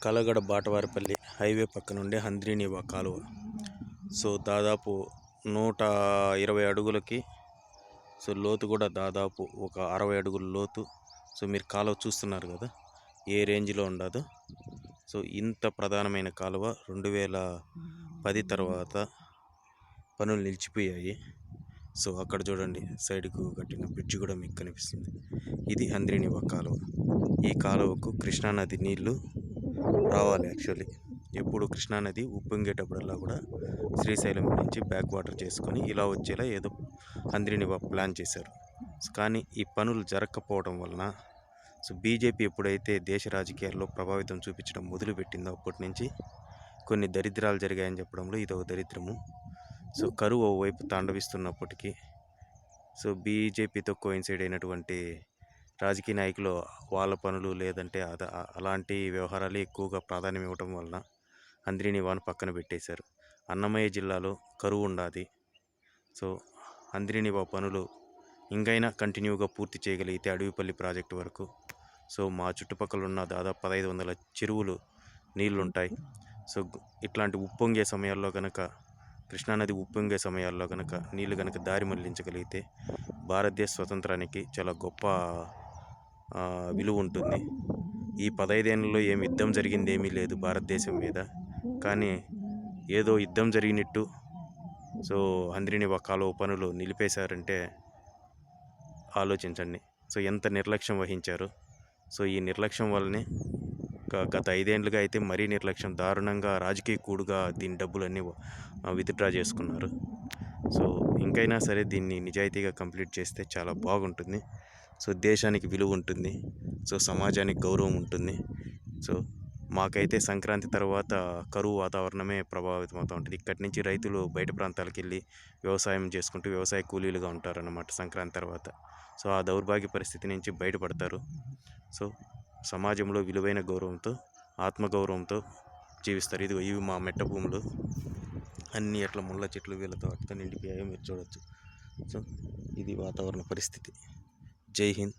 కలగడ బాటవారిపల్లి highway పక్క నుండి హంద్రీనివా కాలువ. సో దాదాపు 120 అడుగులకి లోతు కూడా దాదాపు ఒక 60 అడుగుల లోతు. సో మీరు కాలువ చూస్తున్నారు కదా ఏ రేంజ్లో ఉండదు. సో ఇంత ప్రధానమైన కాలువ 2010 తర్వాత పనులు నిలిచిపోయాయి. సో అక్కడ చూడండి సైడ్కు కట్టిన బ్రిడ్జ్ కూడా మీకు కనిపిస్తుంది. ఇది హంద్రీనివా కాలువ. ఈ కాలువకు కృష్ణానది నీళ్లు రావాలి. యాక్చువల్లీ ఎప్పుడు కృష్ణానది ఉప్పొంగేటప్పుడల్లా కూడా శ్రీశైలం నుంచి బ్యాక్ వాటర్ చేసుకొని ఇలా వచ్చేలా ఏదో హంద్రీనివా ప్లాన్ చేశారు. కానీ ఈ పనులు జరగకపోవడం వలన బీజేపీ ఎప్పుడైతే దేశ రాజకీయాల్లో ప్రభావితం చూపించడం మొదలుపెట్టిందో అప్పటి నుంచి కొన్ని దరిద్రాలు జరిగాయని చెప్పడంలో ఇదొక దరిద్రము. కరువు ఓవైపు తాండవిస్తున్నప్పటికీ బీజేపీతో కోయిన్సైడ్ అయినటువంటి రాజకీయ నాయకులు వాళ్ళ పనులు లేదంటే అలాంటి వ్యవహారాలు ఎక్కువగా ప్రాధాన్యం ఇవ్వటం వలన హంద్రీనివాను పక్కన పెట్టేశారు. అన్నమయ్య జిల్లాలో కరువు ఉండాది. హంద్రీనివా పనులు ఇంకైనా కంటిన్యూగా పూర్తి చేయగలిగితే అడవిపల్లి ప్రాజెక్టు వరకు మా చుట్టుపక్కల ఉన్న దాదాపు 1500 చెరువులు నీళ్లుంటాయి. ఇట్లాంటి ఉప్పొంగే సమయాల్లో కనుక కృష్ణానది ఉప్పొంగే సమయాల్లో కనుక నీళ్లు కనుక దారి మళ్లించగలిగితే భారతదేశ స్వతంత్రానికి చాలా గొప్ప విలువ ఉంటుంది. ఈ 15 ఏళ్ళలో ఏమి యుద్ధం జరిగింది ఏమీ లేదు భారతదేశం మీద. కానీ ఏదో యుద్ధం జరిగినట్టు హంద్రీనివా కాలువ పనులు నిలిపేశారంటే ఆలోచించండి. ఎంత నిర్లక్ష్యం వహించారు. ఈ నిర్లక్ష్యం వల్లనే గత 5 ఏళ్ళుగా అయితే మరీ నిర్లక్ష్యం, దారుణంగా రాజకీయ కూడుగా దీని డబ్బులన్నీ విత్డ్రా చేసుకున్నారు. ఇంకైనా సరే దీన్ని నిజాయితీగా కంప్లీట్ చేస్తే చాలా బాగుంటుంది. దేశానికి విలువ ఉంటుంది. సమాజానికి గౌరవం ఉంటుంది. మాకైతే సంక్రాంతి తర్వాత కరువు వాతావరణమే ప్రభావితం అవుతూ ఉంటుంది. ఇక్కడి నుంచి రైతులు బయట ప్రాంతాలకు వెళ్ళి వ్యవసాయం చేసుకుంటూ వ్యవసాయ కూలీలుగా ఉంటారన్నమాట సంక్రాంతి తర్వాత. ఆ దౌర్భాగ్య పరిస్థితి నుంచి బయటపడతారు. సమాజంలో విలువైన గౌరవంతో ఆత్మగౌరవంతో జీవిస్తారు. ఇవి మా మెట్ట భూములు అన్నీ అట్లా ముళ్ళ చెట్లు వీళ్ళతో అట్లా నిండిపోయాయో మీరు చూడవచ్చు. ఇది వాతావరణ పరిస్థితి. జై హింద్,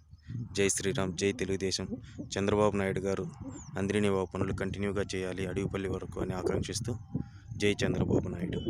జై శ్రీరామ్, జై తెలుగుదేశం. చంద్రబాబు నాయుడు గారు హంద్రీనివా పనులు కంటిన్యూగా చేయాలి అడవిపల్లి వరకు అని ఆకాంక్షిస్తూ జై చంద్రబాబు నాయుడు.